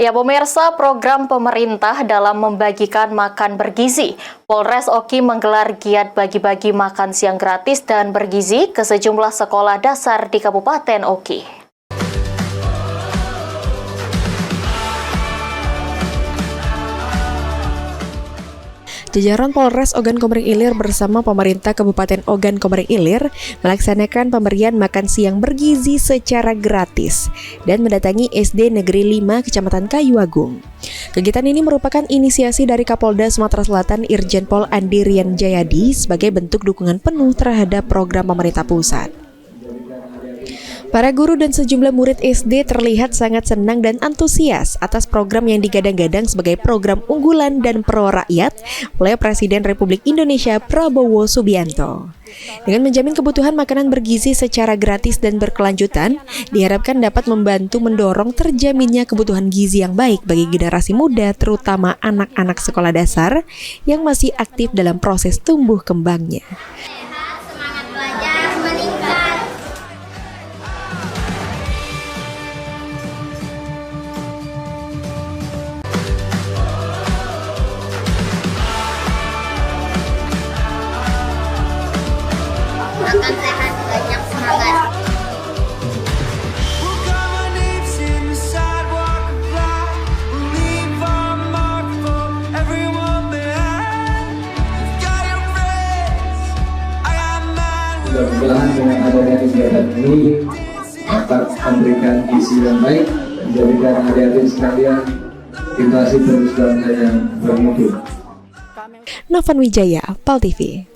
Ya pemirsa, program pemerintah dalam membagikan makan bergizi. Polres Oki menggelar giat bagi-bagi makan siang gratis dan bergizi ke sejumlah sekolah dasar di Kabupaten Oki. Jajaran Polres Ogan Komering Ilir bersama pemerintah Kabupaten Ogan Komering Ilir melaksanakan pemberian makan siang bergizi secara gratis dan mendatangi SD Negeri 5 Kecamatan Kayu Agung. Kegiatan ini merupakan inisiasi dari Kapolda Sumatera Selatan Irjen Pol Andi Rian Jayadi sebagai bentuk dukungan penuh terhadap program pemerintah pusat. Para guru dan sejumlah murid SD terlihat sangat senang dan antusias atas program yang digadang-gadang sebagai program unggulan dan pro rakyat oleh Presiden Republik Indonesia Prabowo Subianto. Dengan menjamin kebutuhan makanan bergizi secara gratis dan berkelanjutan, diharapkan dapat membantu mendorong terjaminnya kebutuhan gizi yang baik bagi generasi muda, terutama anak-anak sekolah dasar yang masih aktif dalam proses tumbuh kembangnya. Semangat belajar meningkat. Makan sehat, banyak semangat. Mudah-mudahan dengan adanya kegiatan ini akan memberikan gizi yang baik, menjadikan adik-adik sekalian generasi penerus bangsa yang bermutu. Novan Wijaya, PAL TV.